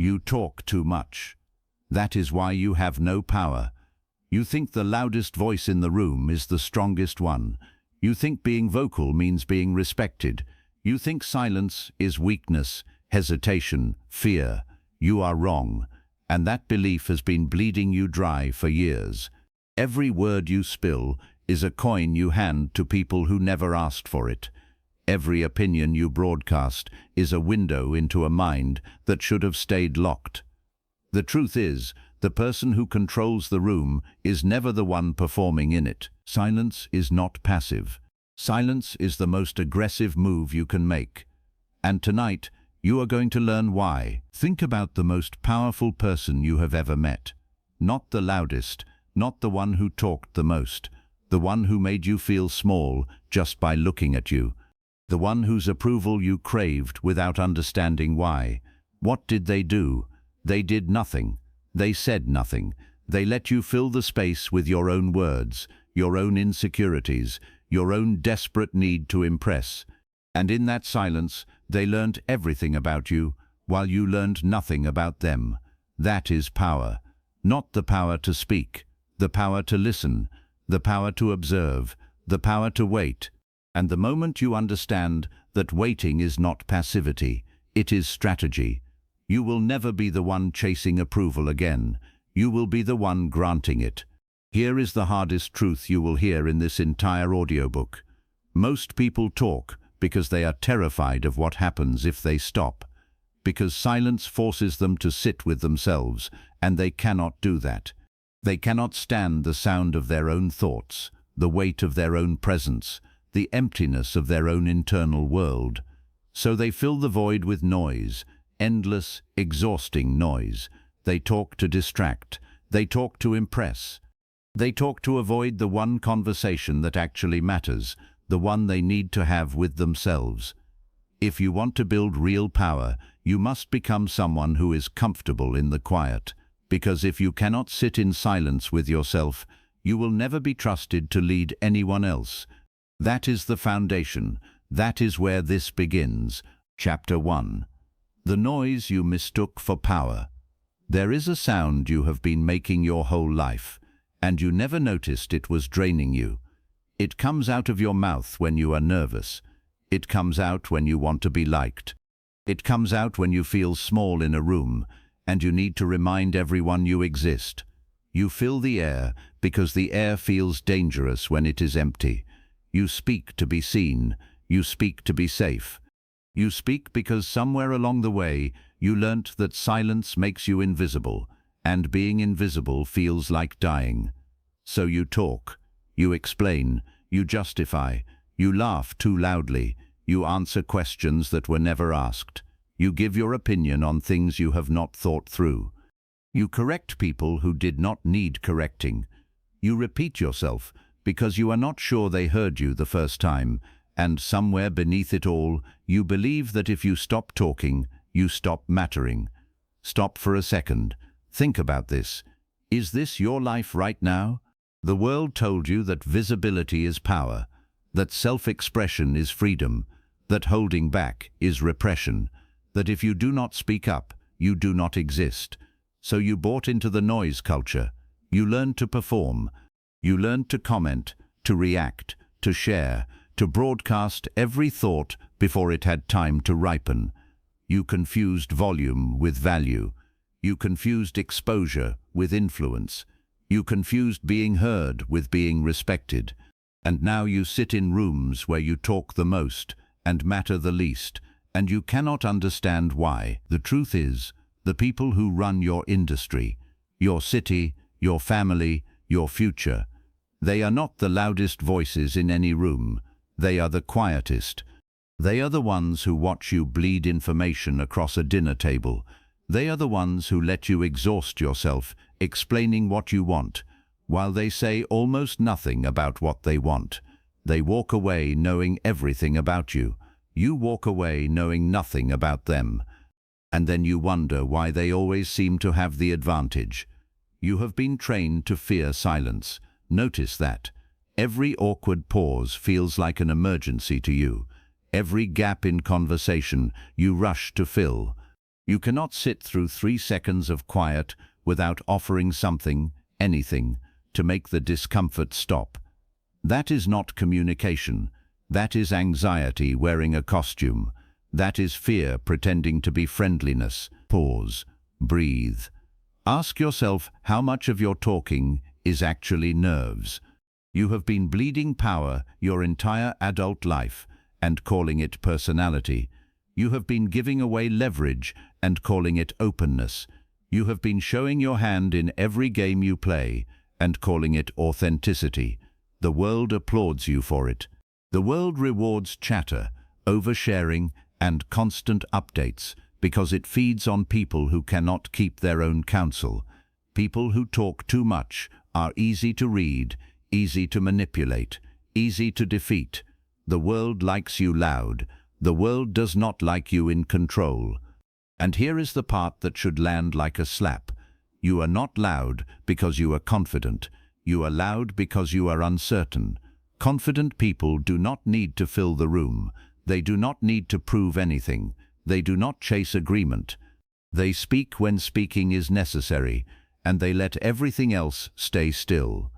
You talk too much. That is why you have no power. You think the loudest voice in the room is the strongest one. You think being vocal means being respected. You think silence is weakness, hesitation, fear. You are wrong, and that belief has been bleeding you dry for years. Every word you spill is a coin you hand to people who never asked for it. Every opinion you broadcast is a window into a mind that should have stayed locked. The truth is, the person who controls the room is never the one performing in it. Silence is not passive. Silence is the most aggressive move you can make. And tonight, you are going to learn why. Think about the most powerful person you have ever met. Not the loudest, not the one who talked the most, the one who made you feel small just by looking at you, the one whose approval you craved without understanding why. What did they do? They did nothing. They said nothing. They let you fill the space with your own words, your own insecurities, your own desperate need to impress. And in that silence, they learnt everything about you, while you learned nothing about them. That is power. Not the power to speak, the power to listen, the power to observe, the power to wait. And the moment you understand that waiting is not passivity, it is strategy, you will never be the one chasing approval again. You will be the one granting it. Here is the hardest truth you will hear in this entire audiobook. Most people talk because they are terrified of what happens if they stop. Because silence forces them to sit with themselves, and they cannot do that. They cannot stand the sound of their own thoughts, the weight of their own presence, the emptiness of their own internal world. So they fill the void with noise, endless, exhausting noise. They talk to distract. They talk to impress. They talk to avoid the one conversation that actually matters, the one they need to have with themselves. If you want to build real power, you must become someone who is comfortable in the quiet. Because if you cannot sit in silence with yourself, you will never be trusted to lead anyone else. That is the foundation. That is where this begins. Chapter 1. The noise you mistook for power. There is a sound you have been making your whole life, and you never noticed it was draining you. It comes out of your mouth when you are nervous. It comes out when you want to be liked. It comes out when you feel small in a room, and you need to remind everyone you exist. You fill the air because the air feels dangerous when it is empty. You speak to be seen. You speak to be safe. You speak because somewhere along the way you learnt that silence makes you invisible, and being invisible feels like dying. So you talk, you explain, you justify, you laugh too loudly, you answer questions that were never asked. You give your opinion on things you have not thought through. You correct people who did not need correcting. You repeat yourself because you are not sure they heard you the first time, and somewhere beneath it all, you believe that if you stop talking, you stop mattering. Stop for a second. Think about this. Is this your life right now? The world told you that visibility is power, that self-expression is freedom, that holding back is repression, that if you do not speak up, you do not exist. So you bought into the noise culture. You learned to perform. You learned to comment, to react, to share, to broadcast every thought before it had time to ripen. You confused volume with value. You confused exposure with influence. You confused being heard with being respected. And now you sit in rooms where you talk the most and matter the least, and you cannot understand why. The truth is, the people who run your industry, your city, your family, your future, they are not the loudest voices in any room. They are the quietest. They are the ones who watch you bleed information across a dinner table. They are the ones who let you exhaust yourself explaining what you want, while they say almost nothing about what they want. They walk away knowing everything about you. You walk away knowing nothing about them. And then you wonder why they always seem to have the advantage. You have been trained to fear silence. Notice that. Every awkward pause feels like an emergency to you. Every gap in conversation you rush to fill. You cannot sit through 3 seconds of quiet without offering something, anything, to make the discomfort stop. That is not communication. That is anxiety wearing a costume. That is fear pretending to be friendliness. Pause. Breathe. Ask yourself how much of your talking is actually nerves. You have been bleeding power your entire adult life and calling it personality. You have been giving away leverage and calling it openness. You have been showing your hand in every game you play and calling it authenticity. The world applauds you for it. The world rewards chatter, oversharing, and constant updates because it feeds on people who cannot keep their own counsel. People who talk too much are easy to read, easy to manipulate, easy to defeat. The world likes you loud. The world does not like you in control. And here is the part that should land like a slap. You are not loud because you are confident. You are loud because you are uncertain. Confident people do not need to fill the room. They do not need to prove anything. They do not chase agreement. They speak when speaking is necessary, and they let everything else stay still.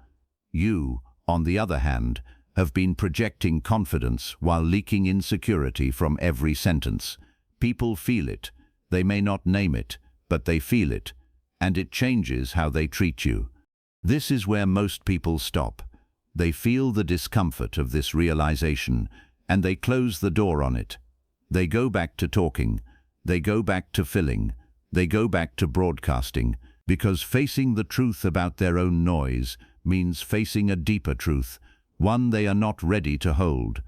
You, on the other hand, have been projecting confidence while leaking insecurity from every sentence. People feel it. They may not name it, but they feel it, and it changes how they treat you. This is where most people stop. They feel the discomfort of this realization, and they close the door on it. They go back to talking. They go back to filling. They go back to broadcasting, because facing the truth about their own noise means facing a deeper truth, one they are not ready to hold.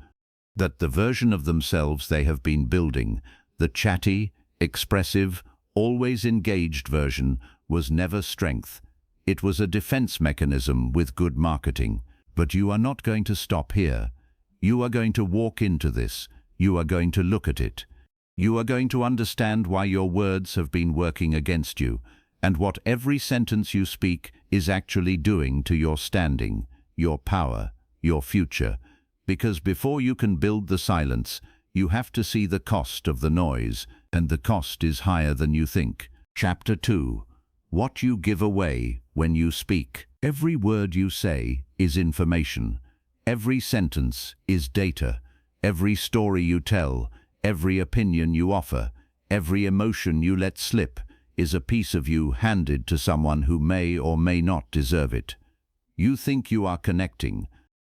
That the version of themselves they have been building, the chatty, expressive, always engaged version, was never strength. It was a defense mechanism with good marketing. But you are not going to stop here. You are going to walk into this. You are going to look at it. You are going to understand why your words have been working against you, and what every sentence you speak is actually doing to your standing, your power, your future. Because before you can build the silence, you have to see the cost of the noise, and the cost is higher than you think. Chapter 2. What you give away when you speak. Every word you say is information. Every sentence is data. Every story you tell, every opinion you offer, every emotion you let slip is a piece of you handed to someone who may or may not deserve it. You think you are connecting.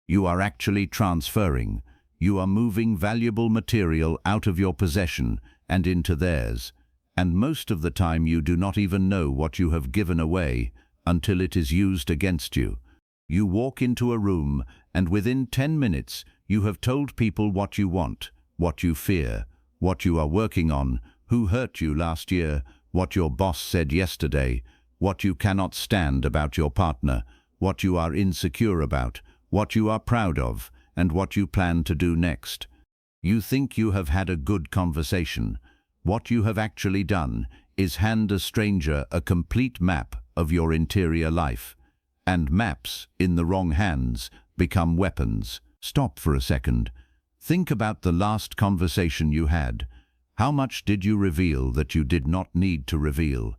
You are actually transferring. You are moving valuable material out of your possession and into theirs. And most of the time you do not even know what you have given away until it is used against you. You walk into a room and within 10 minutes you have told people what you want, what you fear, what you are working on, who hurt you last year, what your boss said yesterday, what you cannot stand about your partner, what you are insecure about, what you are proud of, and what you plan to do next. You think you have had a good conversation. What you have actually done is hand a stranger a complete map of your interior life. And maps, in the wrong hands, become weapons. Stop for a second. Think about the last conversation you had. How much did you reveal that you did not need to reveal?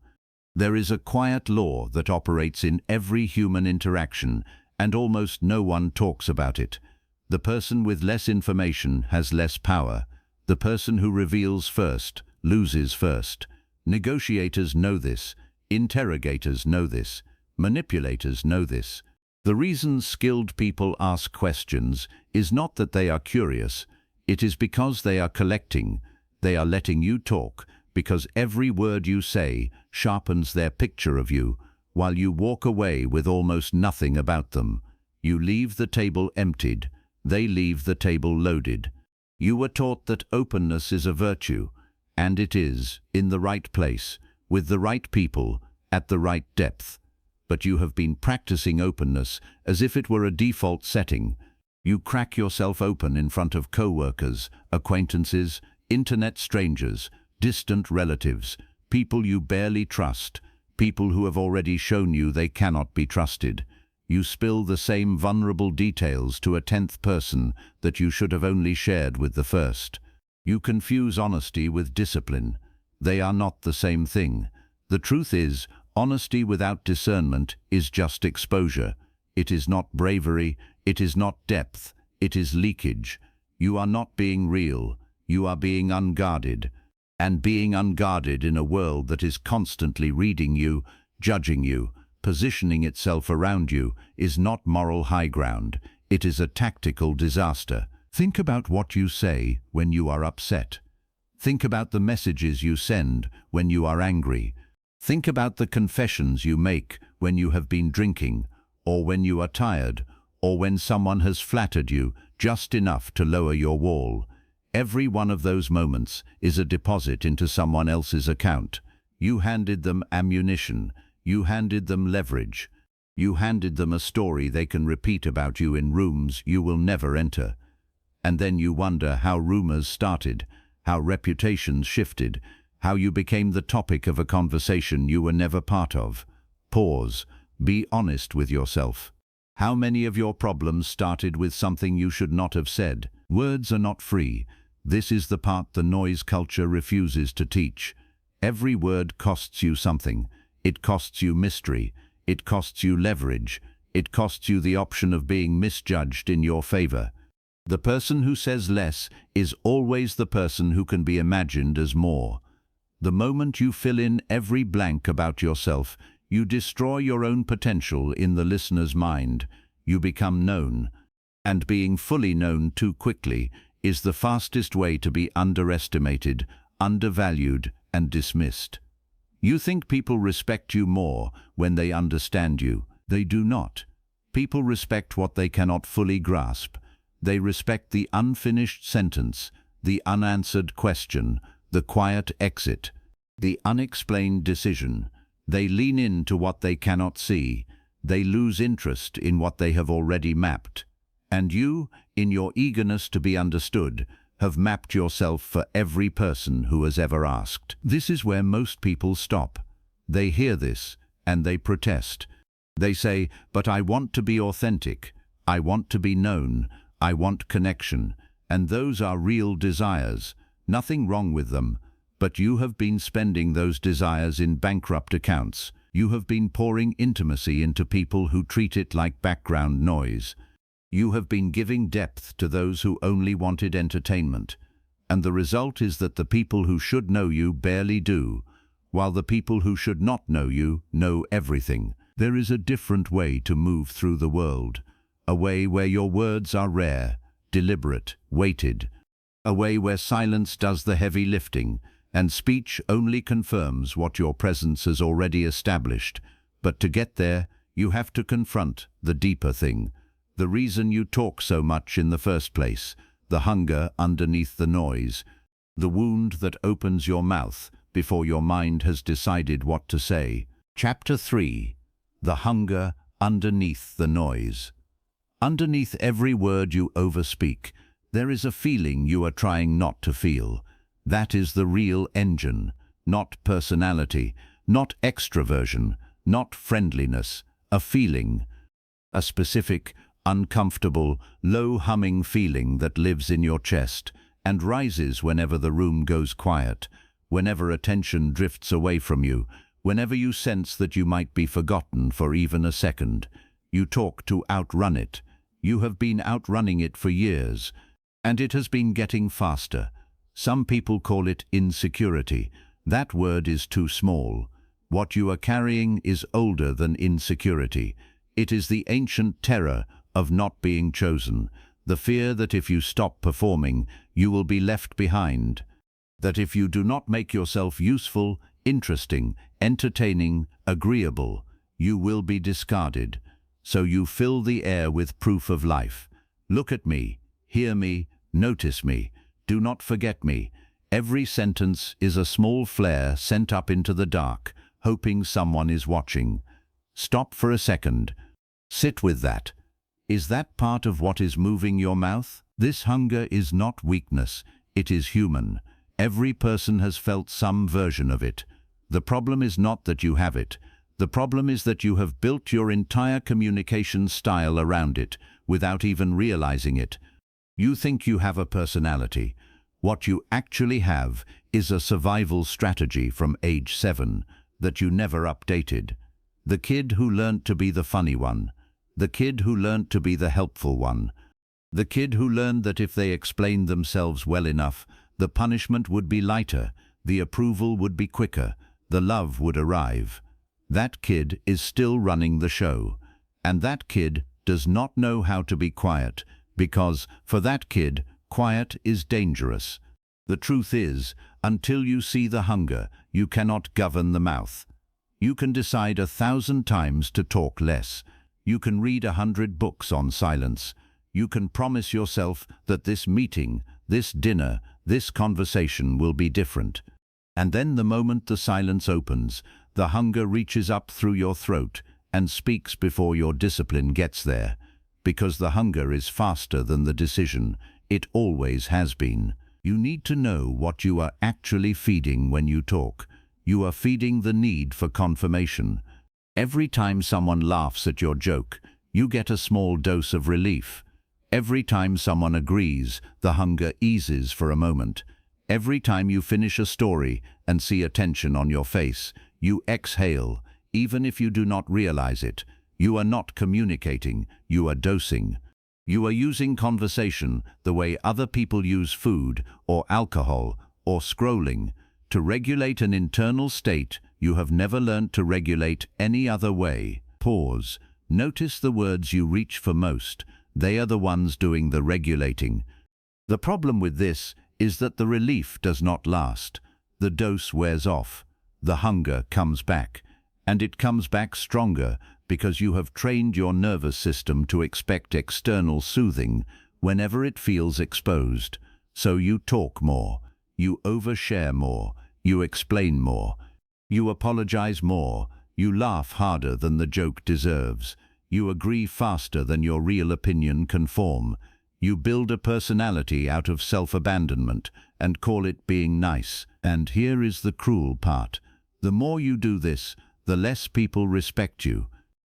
There is a quiet law that operates in every human interaction, and almost no one talks about it. The person with less information has less power. The person who reveals first loses first. Negotiators know this. Interrogators know this. Manipulators know this. The reason skilled people ask questions is not that they are curious. It is because they are collecting. They are letting you talk, because every word you say sharpens their picture of you, while you walk away with almost nothing about them. You leave the table emptied. They leave the table loaded. You were taught that openness is a virtue, and it is, in the right place, with the right people, at the right depth. But you have been practicing openness as if it were a default setting. You crack yourself open in front of co-workers, acquaintances, internet strangers, distant relatives, people you barely trust, people who have already shown you they cannot be trusted. You spill the same vulnerable details to a 10th person that you should have only shared with the first. You confuse honesty with discipline. They are not the same thing. The truth is, honesty without discernment is just exposure. It is not bravery, it is not depth, it is leakage. You are not being real, you are being unguarded. And being unguarded in a world that is constantly reading you, judging you, positioning itself around you, is not moral high ground. It is a tactical disaster. Think about what you say when you are upset. Think about the messages you send when you are angry. Think about the confessions you make when you have been drinking, or when you are tired, or when someone has flattered you just enough to lower your wall. Every one of those moments is a deposit into someone else's account. You handed them ammunition. You handed them leverage. You handed them a story they can repeat about you in rooms you will never enter. And then you wonder how rumors started, how reputations shifted, how you became the topic of a conversation you were never part of. Pause. Be honest with yourself. How many of your problems started with something you should not have said? Words are not free. This is the part the noise culture refuses to teach. Every word costs you something. It costs you mystery. It costs you leverage. It costs you the option of being misjudged in your favor. The person who says less is always the person who can be imagined as more. The moment you fill in every blank about yourself, you destroy your own potential in the listener's mind. You become known. And being fully known too quickly is the fastest way to be underestimated, undervalued, and dismissed. You think people respect you more when they understand you. They do not. People respect what they cannot fully grasp. They respect the unfinished sentence, the unanswered question, the quiet exit, the unexplained decision. They lean into what they cannot see. They lose interest in what they have already mapped. And you, in your eagerness to be understood, have mapped yourself for every person who has ever asked. This is where most people stop. They hear this, and they protest. They say, "But I want to be authentic. I want to be known. I want connection." And those are real desires. Nothing wrong with them. But you have been spending those desires in bankrupt accounts. You have been pouring intimacy into people who treat it like background noise. You have been giving depth to those who only wanted entertainment. And the result is that the people who should know you barely do, while the people who should not know you know everything. There is a different way to move through the world. A way where your words are rare, deliberate, weighted. A way where silence does the heavy lifting, and speech only confirms what your presence has already established. But to get there, you have to confront the deeper thing. The reason you talk so much in the first place, the hunger underneath the noise, the wound that opens your mouth before your mind has decided what to say. Chapter 3. The hunger underneath the noise. Underneath every word you overspeak, there is a feeling you are trying not to feel. That is the real engine, not personality, not extroversion, not friendliness, a feeling, a specific, uncomfortable, low-humming feeling that lives in your chest and rises whenever the room goes quiet, whenever attention drifts away from you, whenever you sense that you might be forgotten for even a second. You talk to outrun it. You have been outrunning it for years, and it has been getting faster. Some people call it insecurity. That word is too small. What you are carrying is older than insecurity. It is the ancient terror of not being chosen, the fear that if you stop performing, you will be left behind, that if you do not make yourself useful, interesting, entertaining, agreeable, you will be discarded. So you fill the air with proof of life. Look at me, hear me, notice me, do not forget me. Every sentence is a small flare sent up into the dark, hoping someone is watching. Stop for a second. Sit with that. Is that part of what is moving your mouth? This hunger is not weakness, it is human. Every person has felt some version of it. The problem is not that you have it. The problem is that you have built your entire communication style around it, without even realizing it. You think you have a personality. What you actually have is a survival strategy from age 7 that you never updated. The kid who learnt to be the funny one. The kid who learnt to be the helpful one. The kid who learned that if they explained themselves well enough, the punishment would be lighter, the approval would be quicker, the love would arrive. That kid is still running the show. And that kid does not know how to be quiet, because, for that kid, quiet is dangerous. The truth is, until you see the hunger, you cannot govern the mouth. You can decide 1,000 times to talk less. You can read 100 books on silence. You can promise yourself that this meeting, this dinner, this conversation will be different. And then the moment the silence opens, the hunger reaches up through your throat and speaks before your discipline gets there. Because the hunger is faster than the decision. It always has been. You need to know what you are actually feeding when you talk. You are feeding the need for confirmation. Every time someone laughs at your joke, you get a small dose of relief. Every time someone agrees, the hunger eases for a moment. Every time you finish a story and see attention on your face, you exhale, even if you do not realize it. You are not communicating, you are dosing. You are using conversation the way other people use food or alcohol or scrolling to regulate an internal state you have never learned to regulate any other way. Pause. Notice the words you reach for most. They are the ones doing the regulating. The problem with this is that the relief does not last. The dose wears off. The hunger comes back. And it comes back stronger because you have trained your nervous system to expect external soothing whenever it feels exposed. So you talk more. You overshare more. You explain more. You apologize more. You laugh harder than the joke deserves. You agree faster than your real opinion can form. You build a personality out of self-abandonment and call it being nice. And here is the cruel part. The more you do this, the less people respect you.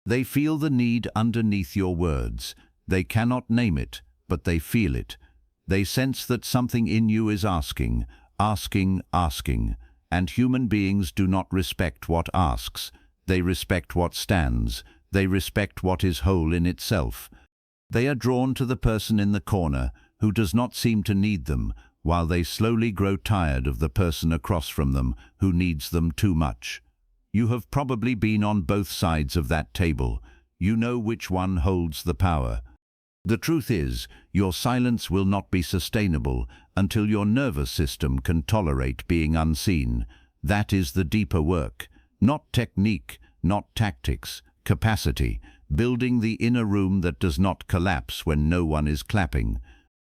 They feel the need underneath your words. They cannot name it, but they feel it. They sense that something in you is asking, asking, asking. And human beings do not respect what asks. They respect what stands. They respect what is whole in itself. They are drawn to the person in the corner who does not seem to need them, while they slowly grow tired of the person across from them who needs them too much. You have probably been on both sides of that table. You know which one holds the power. The truth is, your silence will not be sustainable until your nervous system can tolerate being unseen. That is the deeper work. Not technique, not tactics, capacity. Building the inner room that does not collapse when no one is clapping.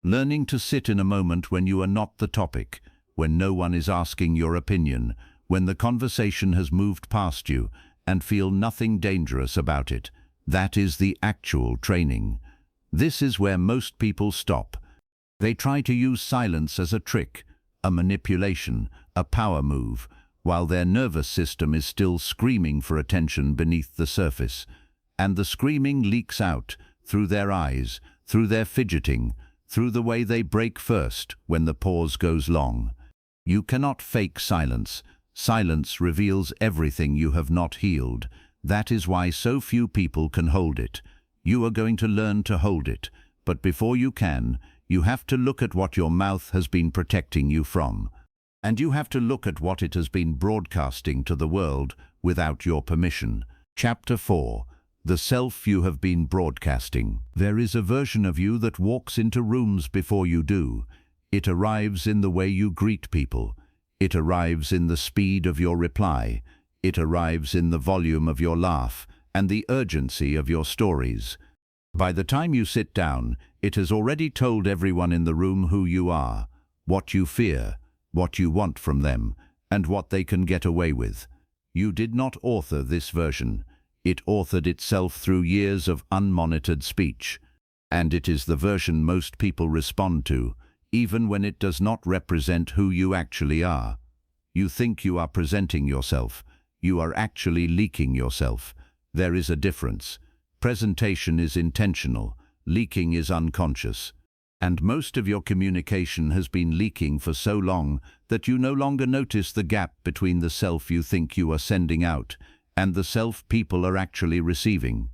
Learning to sit in a moment when you are not the topic, when no one is asking your opinion, when the conversation has moved past you, and feel nothing dangerous about it. That is the actual training. This is where most people stop. They try to use silence as a trick, a manipulation, a power move, while their nervous system is still screaming for attention beneath the surface. And the screaming leaks out, through their eyes, through their fidgeting, through the way they break first when the pause goes long. You cannot fake silence. Silence reveals everything you have not healed. That is why so few people can hold it. You are going to learn to hold it, but before you can, you have to look at what your mouth has been protecting you from. And you have to look at what it has been broadcasting to the world without your permission. Chapter 4. The self you have been broadcasting. There is a version of you that walks into rooms before you do. It arrives in the way you greet people. It arrives in the speed of your reply. It arrives in the volume of your laugh and the urgency of your stories. By the time you sit down, it has already told everyone in the room who you are, what you fear, what you want from them, and what they can get away with. You did not author this version. It authored itself through years of unmonitored speech. And it is the version most people respond to, even when it does not represent who you actually are. You think you are presenting yourself. You are actually leaking yourself. There is a difference. Presentation is intentional. Leaking is unconscious. And most of your communication has been leaking for so long that you no longer notice the gap between the self you think you are sending out and the self people are actually receiving.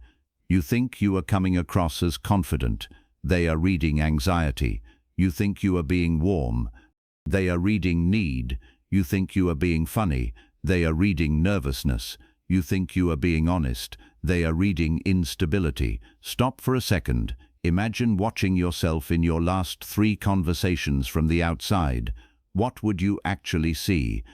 You think you are coming across as confident. They are reading anxiety. You think you are being warm. They are reading need. You think you are being funny. They are reading nervousness. You think you are being honest. They are reading instability. Stop for a second. Imagine watching yourself in your last 3 conversations from the outside. What would you actually see?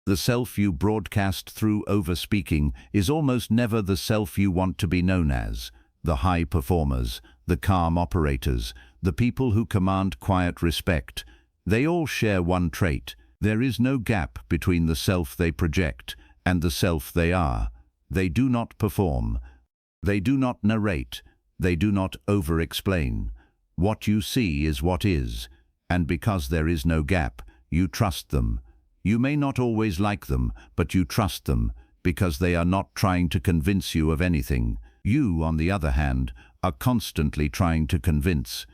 The self you broadcast through overspeaking is almost never the self you want to be known as. The high performers, the calm operators, the people who command quiet respect. They all share one trait. There is no gap between the self they project and the self they are. They do not perform. They do not narrate. They do not over-explain. What you see is what is, and because there is no gap, you trust them. You may not always like them, but you trust them, because they are not trying to convince you of anything. You, on the other hand, are constantly trying to convince.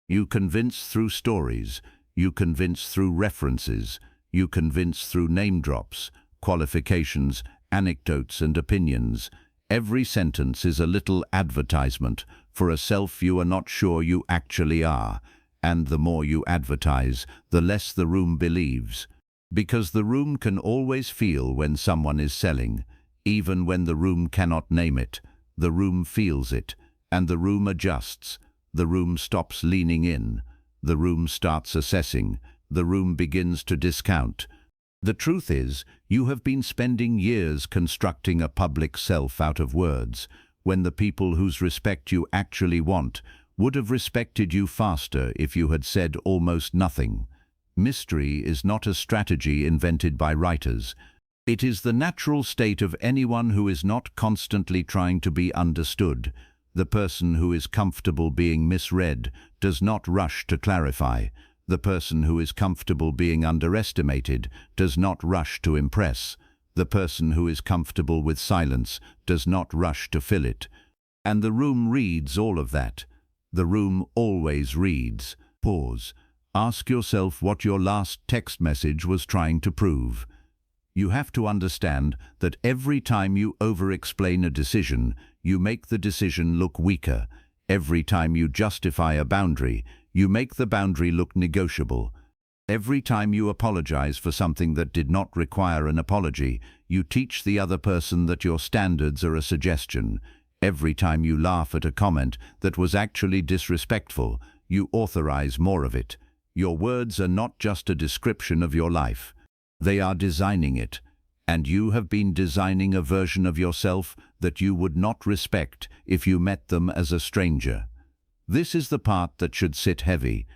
You convince through stories. You convince through references. You convince through name drops, qualifications, anecdotes and opinions. Every sentence is a little advertisement for a self you are not sure you actually are, and the more you advertise, the less the room believes. Because the room can always feel when someone is selling, even when the room cannot name it. The room feels it, and the room adjusts. The room stops leaning in. The room starts assessing. The room begins to discount. The truth is, you have been spending years constructing a public self out of words, when the people whose respect you actually want would have respected you faster if you had said almost nothing. Mystery is not a strategy invented by writers. It is the natural state of anyone who is not constantly trying to be understood. The person who is comfortable being misread does not rush to clarify. The person who is comfortable being underestimated does not rush to impress. The person who is comfortable with silence does not rush to fill it. And the room reads all of that. The room always reads. Pause. Ask yourself what your last text message was trying to prove. You have to understand that every time you over-explain a decision, you make the decision look weaker. Every time you justify a boundary, you make the boundary look negotiable. Every time you apologize for something that did not require an apology, you teach the other person that your standards are a suggestion. Every time you laugh at a comment that was actually disrespectful, you authorize more of it. Your words are not just a description of your life. They are designing it. And you have been designing a version of yourself that you would not respect if you met them as a stranger. This is the part that should sit heavy.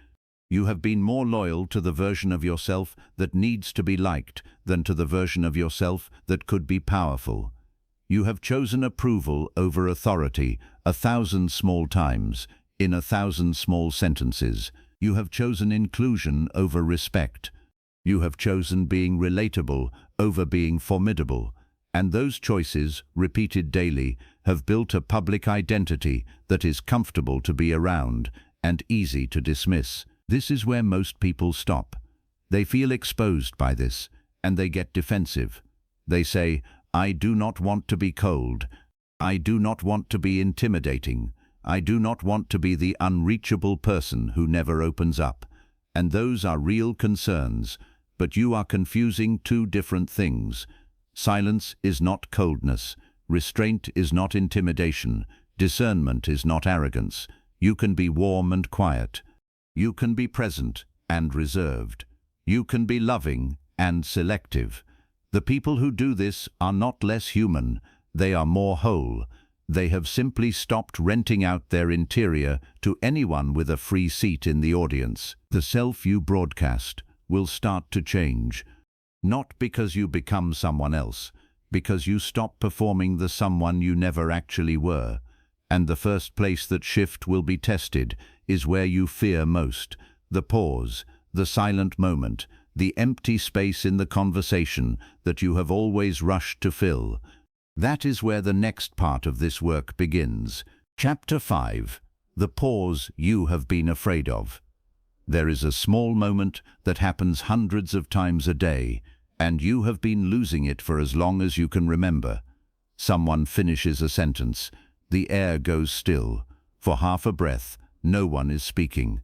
You have been more loyal to the version of yourself that needs to be liked than to the version of yourself that could be powerful. You have chosen approval over authority 1,000 small times, in 1,000 small sentences. You have chosen inclusion over respect. You have chosen being relatable over being formidable. And those choices, repeated daily, have built a public identity that is comfortable to be around and easy to dismiss. This is where most people stop. They feel exposed by this, and they get defensive. They say, I do not want to be cold. I do not want to be intimidating. I do not want to be the unreachable person who never opens up. And those are real concerns, but you are confusing 2 different things. Silence is not coldness. Restraint is not intimidation. Discernment is not arrogance. You can be warm and quiet. You can be present and reserved. You can be loving and selective. The people who do this are not less human. They are more whole. They have simply stopped renting out their interior to anyone with a free seat in the audience. The self you broadcast will start to change. Not because you become someone else, because you stop performing the someone you never actually were. And the first place that shift will be tested is where you fear most. The pause, the silent moment, the empty space in the conversation that you have always rushed to fill. That is where the next part of this work begins. Chapter 5. The pause you have been afraid of. There is a small moment that happens hundreds of times a day, and you have been losing it for as long as you can remember. Someone finishes a sentence. The air goes still. For half a breath, no one is speaking.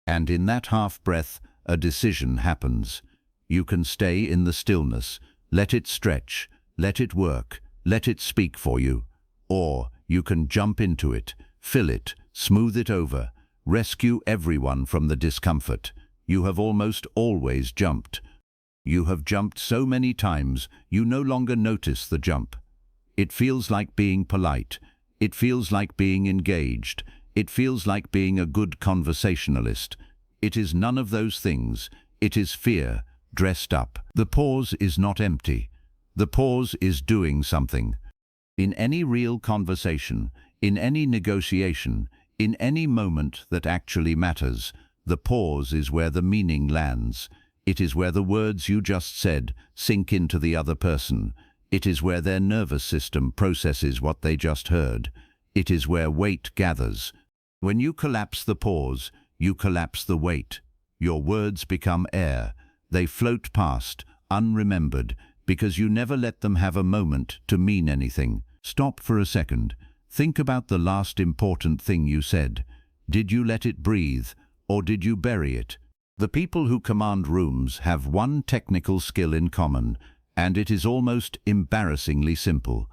And in that half breath, a decision happens. You can stay in the stillness, let it stretch, let it work, let it speak for you. Or you can jump into it, fill it, smooth it over, rescue everyone from the discomfort. You have almost always jumped. You have jumped so many times, you no longer notice the jump. It feels like being polite. It feels like being engaged. It feels like being a good conversationalist. It is none of those things. It is fear, dressed up. The pause is not empty. The pause is doing something. In any real conversation, in any negotiation, in any moment that actually matters, the pause is where the meaning lands. It is where the words you just said sink into the other person. It is where their nervous system processes what they just heard. It is where weight gathers. When you collapse the pause, you collapse the weight. Your words become air. They float past, unremembered, because you never let them have a moment to mean anything. Stop for a second. Think about the last important thing you said. Did you let it breathe, or did you bury it? The people who command rooms have one technical skill in common, and it is almost embarrassingly simple.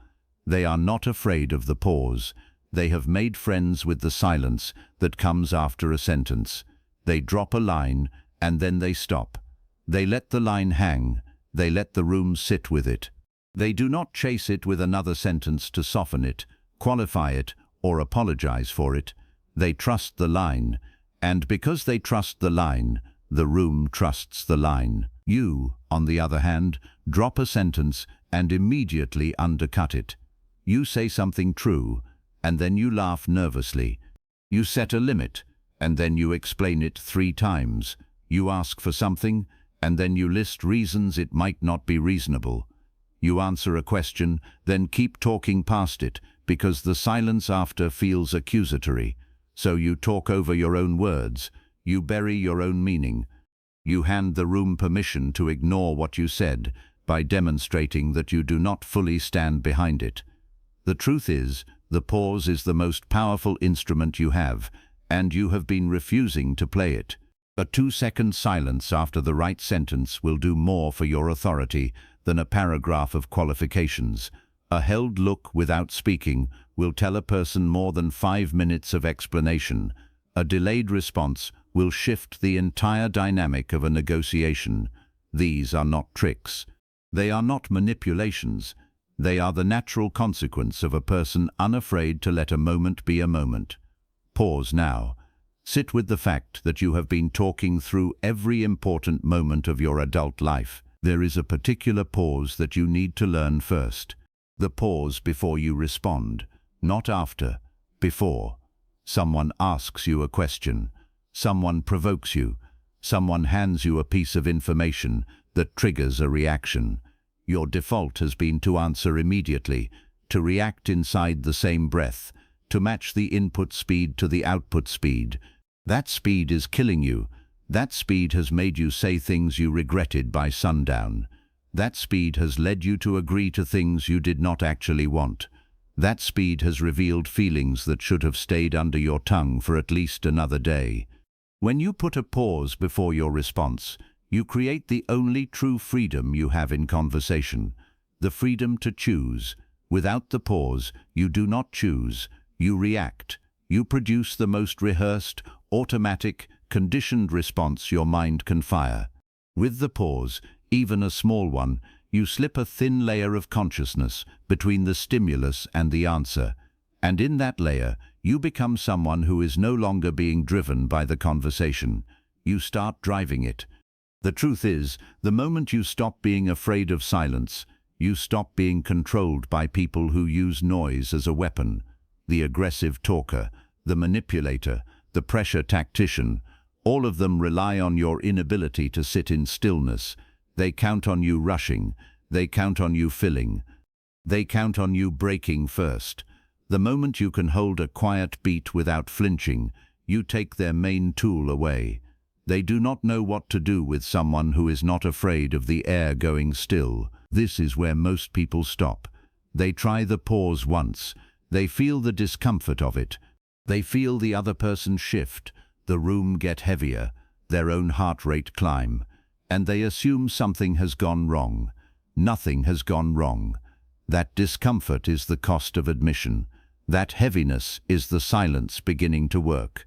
They are not afraid of the pause. They have made friends with the silence that comes after a sentence. They drop a line, and then they stop. They let the line hang. They let the room sit with it. They do not chase it with another sentence to soften it, qualify it, or apologize for it. They trust the line, and because they trust the line, the room trusts the line. You, on the other hand, drop a sentence and immediately undercut it. You say something true, and then you laugh nervously. You set a limit, and then you explain it 3 times. You ask for something, and then you list reasons it might not be reasonable. You answer a question, then keep talking past it, because the silence after feels accusatory. So you talk over your own words. You bury your own meaning. You hand the room permission to ignore what you said by demonstrating that you do not fully stand behind it. The truth is, the pause is the most powerful instrument you have, and you have been refusing to play it. A 2-second silence after the right sentence will do more for your authority than a paragraph of qualifications. A held look without speaking will tell a person more than 5 minutes of explanation. A delayed response will shift the entire dynamic of a negotiation. These are not tricks. They are not manipulations. They are the natural consequence of a person unafraid to let a moment be a moment. Pause now. Sit with the fact that you have been talking through every important moment of your adult life. There is a particular pause that you need to learn first. The pause before you respond, not after, before. Someone asks you a question. Someone provokes you. Someone hands you a piece of information that triggers a reaction. Your default has been to answer immediately, to react inside the same breath, to match the input speed to the output speed. That speed is killing you. That speed has made you say things you regretted by sundown. That speed has led you to agree to things you did not actually want. That speed has revealed feelings that should have stayed under your tongue for at least another day. When you put a pause before your response, you create the only true freedom you have in conversation, the freedom to choose. Without the pause, you do not choose, you react. You produce the most rehearsed, automatic, conditioned response your mind can fire. With the pause, even a small one, you slip a thin layer of consciousness between the stimulus and the answer, and in that layer, you become someone who is no longer being driven by the conversation. You start driving it. The truth is, the moment you stop being afraid of silence, you stop being controlled by people who use noise as a weapon. The aggressive talker, the manipulator, the pressure tactician, all of them rely on your inability to sit in stillness. They count on you rushing. They count on you filling. They count on you breaking first. The moment you can hold a quiet beat without flinching, you take their main tool away. They do not know what to do with someone who is not afraid of the air going still. This is where most people stop. They try the pause once. They feel the discomfort of it. They feel the other person shift, the room get heavier, their own heart rate climb, and they assume something has gone wrong. Nothing has gone wrong. That discomfort is the cost of admission. That heaviness is the silence beginning to work.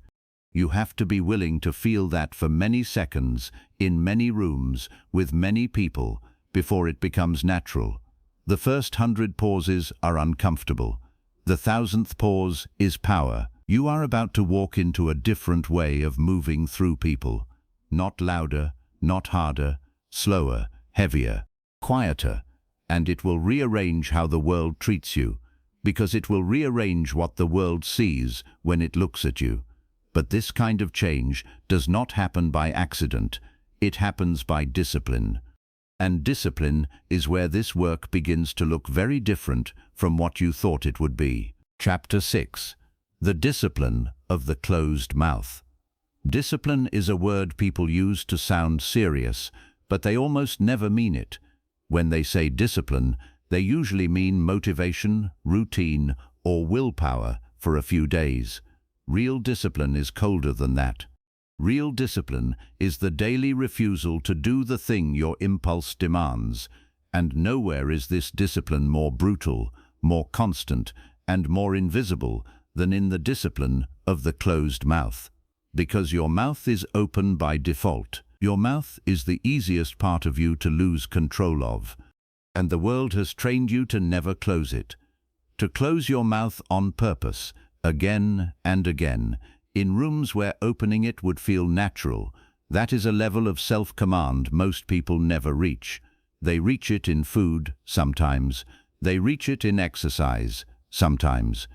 You have to be willing to feel that for many seconds, in many rooms, with many people, before it becomes natural. The first 100 pauses are uncomfortable. The 1,000th pause is power. You are about to walk into a different way of moving through people. Not louder, not harder, slower, heavier, quieter. And it will rearrange how the world treats you, because it will rearrange what the world sees when it looks at you. But this kind of change does not happen by accident. It happens by discipline. And discipline is where this work begins to look very different from what you thought it would be. Chapter 6. The discipline of the closed mouth. Discipline is a word people use to sound serious, but they almost never mean it. When they say discipline, they usually mean motivation, routine, or willpower for a few days. Real discipline is colder than that. Real discipline is the daily refusal to do the thing your impulse demands, and nowhere is this discipline more brutal, more constant, and more invisible than in the discipline of the closed mouth. Because your mouth is open by default. Your mouth is the easiest part of you to lose control of, and the world has trained you to never close it. To close your mouth on purpose, again and again, in rooms where opening it would feel natural, that is a level of self-command most people never reach. They reach it in food, sometimes. They reach it in exercise, sometimes.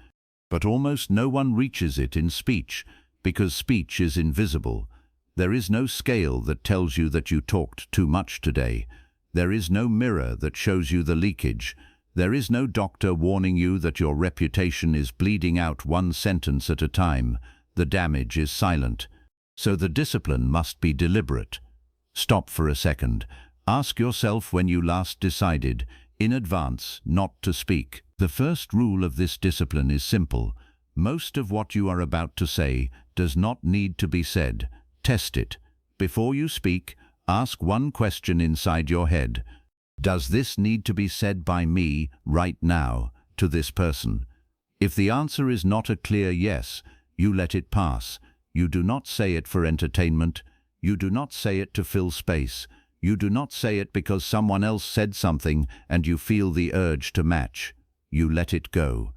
But almost no one reaches it in speech, because speech is invisible. There is no scale that tells you that you talked too much today. There is no mirror that shows you the leakage. There is no doctor warning you that your reputation is bleeding out one sentence at a time. The damage is silent. So the discipline must be deliberate. Stop for a second. Ask yourself when you last decided, in advance, not to speak. The first rule of this discipline is simple. Most of what you are about to say does not need to be said. Test it. Before you speak, ask one question inside your head. Does this need to be said by me right now to this person? If the answer is not a clear yes, you let it pass. You do not say it for entertainment. You do not say it to fill space. You do not say it because someone else said something and you feel the urge to match. You let it go.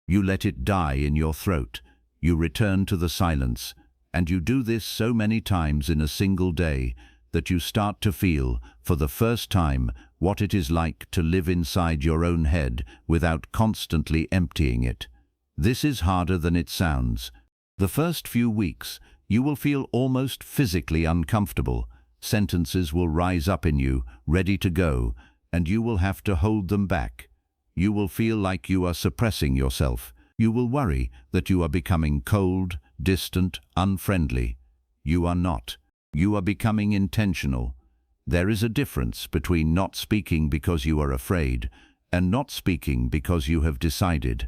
You let it die in your throat. You return to the silence. And you do this so many times in a single day that you start to feel, for the first time, what it is like to live inside your own head without constantly emptying it. This is harder than it sounds. The first few weeks, you will feel almost physically uncomfortable. Sentences will rise up in you, ready to go, and you will have to hold them back. You will feel like you are suppressing yourself. You will worry that you are becoming cold, distant, unfriendly. You are not. You are becoming intentional. There is a difference between not speaking because you are afraid and not speaking because you have decided.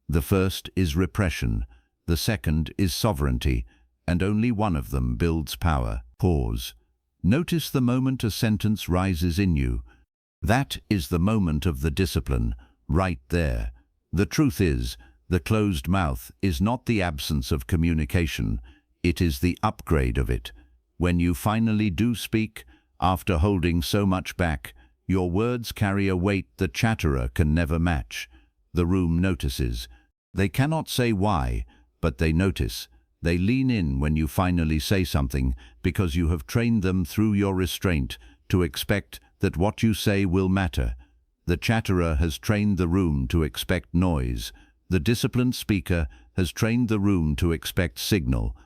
The first is repression. The second is sovereignty, and only one of them builds power. Pause. Notice the moment a sentence rises in you. That is the moment of the discipline, right there. The truth is, the closed mouth is not the absence of communication. It is the upgrade of it. When you finally do speak, after holding so much back, your words carry a weight the chatterer can never match. The room notices. They cannot say why, but they notice. They lean in when you finally say something because you have trained them through your restraint to expect that what you say will matter. The chatterer has trained the room to expect noise. The disciplined speaker has trained the room to expect signal.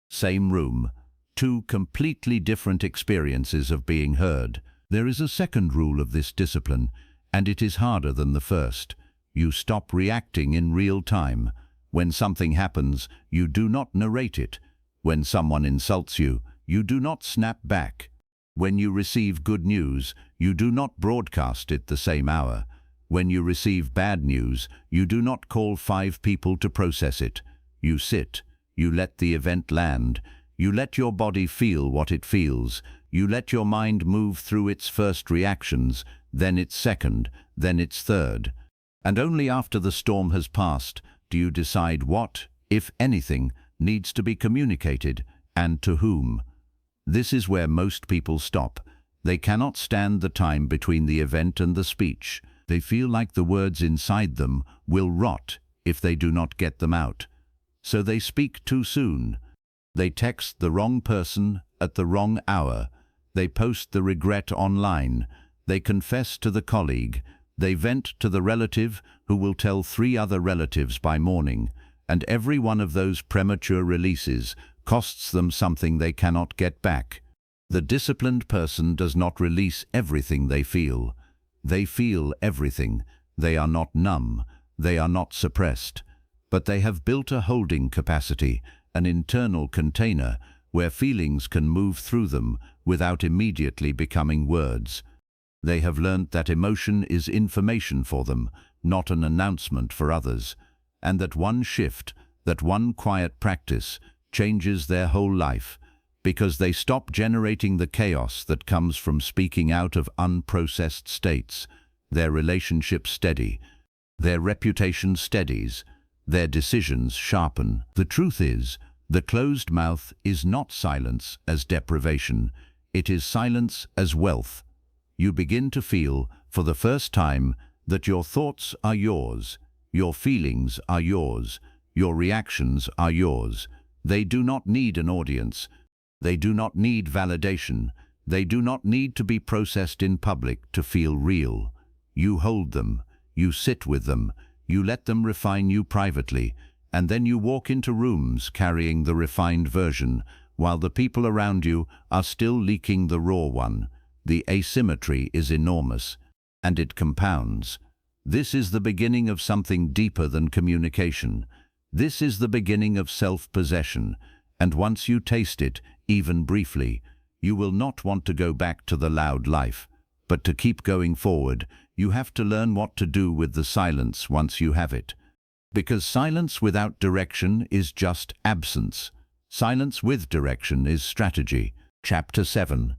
Same room. Two completely different experiences of being heard. There is a second rule of this discipline, and it is harder than the first. You stop reacting in real time. When something happens, you do not narrate it. When someone insults you, you do not snap back. When you receive good news, you do not broadcast it the same hour. When you receive bad news, you do not call 5 people to process it. You sit, you let the event land, you let your body feel what it feels, you let your mind move through its first reactions, then its second, then its third. And only after the storm has passed do you decide what, if anything, needs to be communicated, and to whom. This is where most people stop. They cannot stand the time between the event and the speech. They feel like the words inside them will rot if they do not get them out. So they speak too soon. They text the wrong person at the wrong hour. They post the regret online. They confess to the colleague. They vent to the relative who will tell 3 other relatives by morning. And every one of those premature releases costs them something they cannot get back. The disciplined person does not release everything they feel. They feel everything. They are not numb. They are not suppressed. But they have built a holding capacity, an internal container, where feelings can move through them without immediately becoming words. They have learnt that emotion is information for them, not an announcement for others, and that one shift, that one quiet practice, changes their whole life, because they stop generating the chaos that comes from speaking out of unprocessed states. Their relationships steady, their reputation steadies, their decisions sharpen. The truth is, the closed mouth is not silence as deprivation, it is silence as wealth. You begin to feel, for the first time, that your thoughts are yours, your feelings are yours, your reactions are yours. They do not need an audience. They do not need validation. They do not need to be processed in public to feel real. You hold them, you sit with them, you let them refine you privately, and then you walk into rooms carrying the refined version, while the people around you are still leaking the raw one. The asymmetry is enormous, and it compounds. This is the beginning of something deeper than communication. This is the beginning of self-possession, and once you taste it, even briefly, you will not want to go back to the loud life. But to keep going forward, you have to learn what to do with the silence once you have it. Because silence without direction is just absence. Silence with direction is strategy. Chapter 7.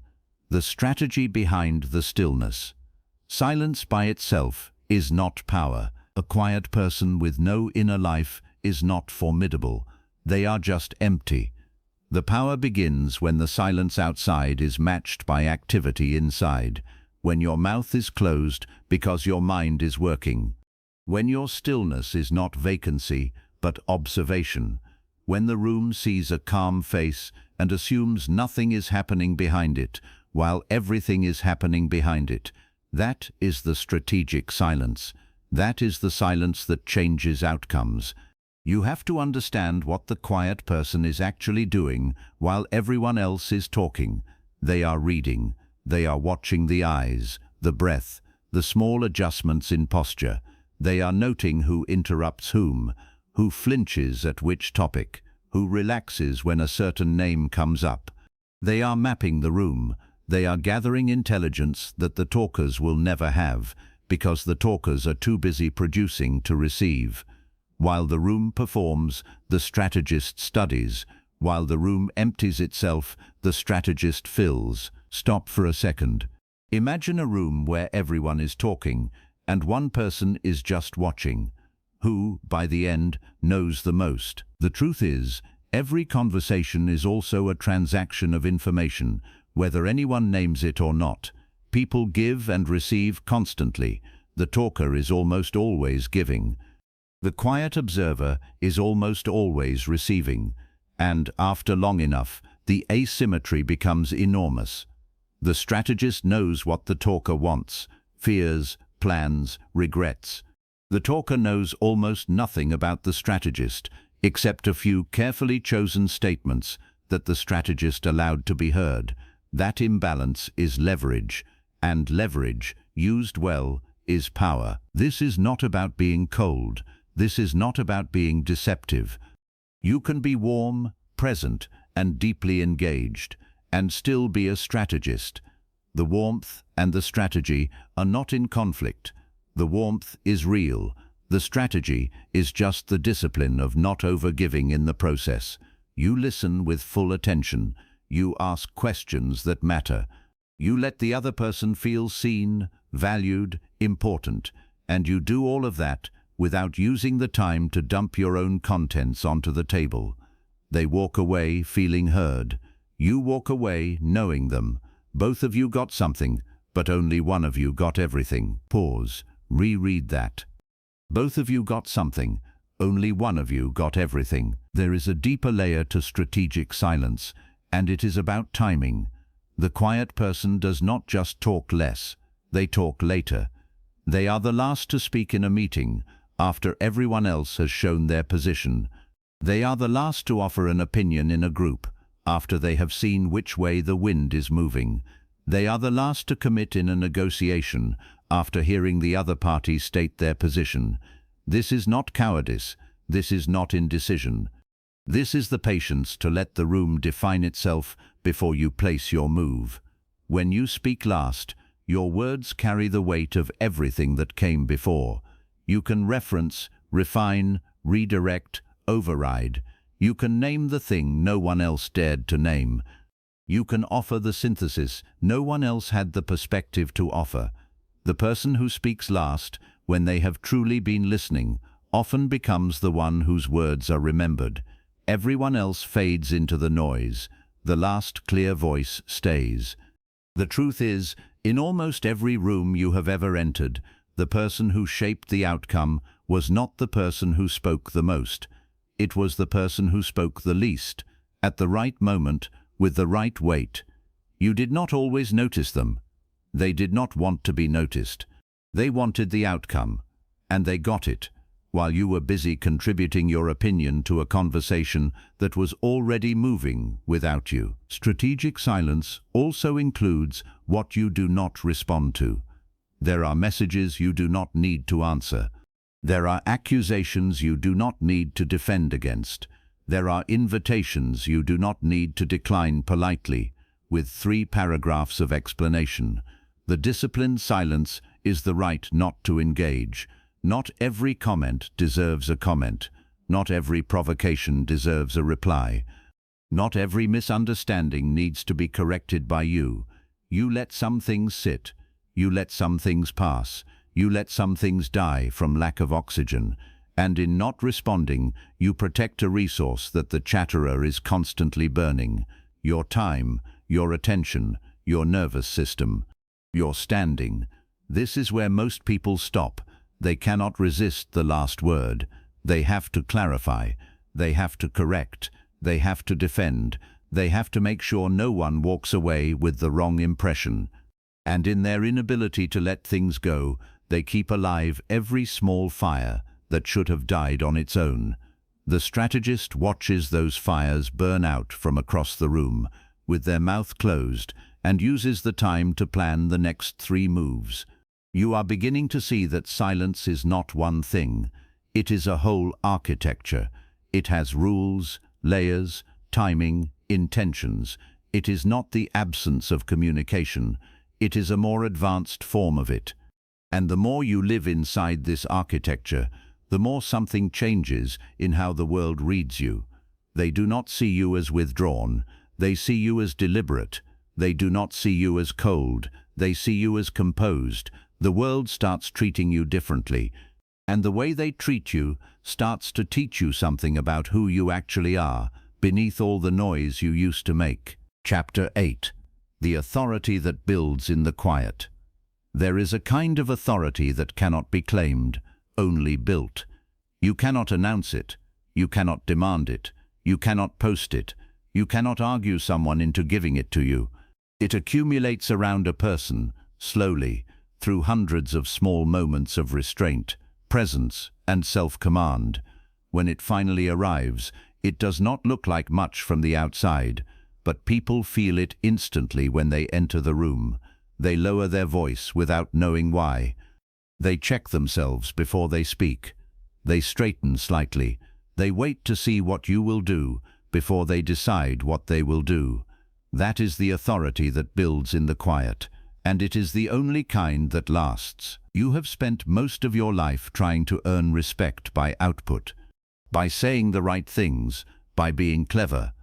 The strategy behind the stillness. Silence by itself is not power. A quiet person with no inner life is not formidable. They are just empty. The power begins when the silence outside is matched by activity inside, when your mouth is closed because your mind is working, when your stillness is not vacancy but observation, when the room sees a calm face and assumes nothing is happening behind it, while everything is happening behind it. That is the strategic silence. That is the silence that changes outcomes. You have to understand what the quiet person is actually doing while everyone else is talking. They are reading. They are watching the eyes, the breath, the small adjustments in posture. They are noting who interrupts whom, who flinches at which topic, who relaxes when a certain name comes up. They are mapping the room. They are gathering intelligence that the talkers will never have, because the talkers are too busy producing to receive. While the room performs, the strategist studies. While the room empties itself, the strategist fills. Stop for a second. Imagine a room where everyone is talking, and one person is just watching. Who, by the end, knows the most? The truth is, every conversation is also a transaction of information, whether anyone names it or not. People give and receive constantly. The talker is almost always giving. The quiet observer is almost always receiving, and after long enough, the asymmetry becomes enormous. The strategist knows what the talker wants, fears, plans, regrets. The talker knows almost nothing about the strategist, except a few carefully chosen statements that the strategist allowed to be heard. That imbalance is leverage, and leverage, used well, is power. This is not about being cold. This is not about being deceptive. You can be warm, present, and deeply engaged, and still be a strategist. The warmth and the strategy are not in conflict. The warmth is real. The strategy is just the discipline of not overgiving in the process. You listen with full attention. You ask questions that matter. You let the other person feel seen, valued, important, and you do all of that without using the time to dump your own contents onto the table. They walk away feeling heard. You walk away knowing them. Both of you got something, but only one of you got everything. Pause. Reread that. Both of you got something, only one of you got everything. There is a deeper layer to strategic silence, and it is about timing. The quiet person does not just talk less, they talk later. They are the last to speak in a meeting, after everyone else has shown their position. They are the last to offer an opinion in a group, after they have seen which way the wind is moving. They are the last to commit in a negotiation, after hearing the other party state their position. This is not cowardice. This is not indecision. This is the patience to let the room define itself before you place your move. When you speak last, your words carry the weight of everything that came before. You can reference, refine, redirect, override. You can name the thing no one else dared to name. You can offer the synthesis no one else had the perspective to offer. The person who speaks last, when they have truly been listening, often becomes the one whose words are remembered. Everyone else fades into the noise. The last clear voice stays. The truth is, in almost every room you have ever entered, the person who shaped the outcome was not the person who spoke the most. It was the person who spoke the least, at the right moment, with the right weight. You did not always notice them. They did not want to be noticed. They wanted the outcome, and they got it, while you were busy contributing your opinion to a conversation that was already moving without you. Strategic silence also includes what you do not respond to. There are messages you do not need to answer. There are accusations you do not need to defend against. There are invitations you do not need to decline politely, with 3 paragraphs of explanation. The disciplined silence is the right not to engage. Not every comment deserves a comment. Not every provocation deserves a reply. Not every misunderstanding needs to be corrected by you. You let some things sit. You let some things pass. You let some things die from lack of oxygen. And in not responding, you protect a resource that the chatterer is constantly burning. Your time, your attention, your nervous system. Your standing. This is where most people stop. They cannot resist the last word. They have to clarify. They have to correct. They have to defend. They have to make sure no one walks away with the wrong impression. And in their inability to let things go, they keep alive every small fire that should have died on its own. The strategist watches those fires burn out from across the room, with their mouth closed, and uses the time to plan the next 3 moves. You are beginning to see that silence is not one thing. It is a whole architecture. It has rules, layers, timing, intentions. It is not the absence of communication. It is a more advanced form of it. And the more you live inside this architecture, the more something changes in how the world reads you. They do not see you as withdrawn. They see you as deliberate. They do not see you as cold. They see you as composed. The world starts treating you differently. And the way they treat you starts to teach you something about who you actually are, beneath all the noise you used to make. Chapter 8. The authority that builds in the quiet. There is a kind of authority that cannot be claimed, only built. You cannot announce it. You cannot demand it. You cannot post it. You cannot argue someone into giving it to you. It accumulates around a person, slowly, through hundreds of small moments of restraint, presence, and self-command. When it finally arrives, it does not look like much from the outside, but people feel it instantly when they enter the room. They lower their voice without knowing why. They check themselves before they speak. They straighten slightly. They wait to see what you will do before they decide what they will do. That is the authority that builds in the quiet, and it is the only kind that lasts. You have spent most of your life trying to earn respect by output, by saying the right things, by being clever,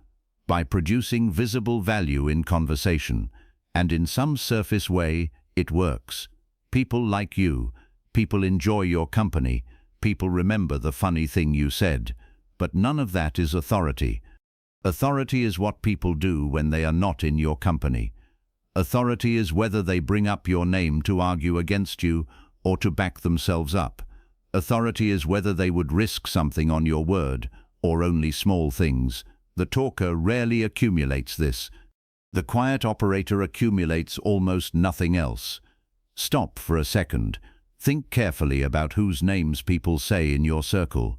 by producing visible value in conversation, and in some surface way, it works. People like you, people enjoy your company, people remember the funny thing you said, but none of that is authority. Authority is what people do when they are not in your company. Authority is whether they bring up your name to argue against you or to back themselves up. Authority is whether they would risk something on your word, or only small things. The talker rarely accumulates this. The quiet operator accumulates almost nothing else. Stop for a second. Think carefully about whose names people say in your circle.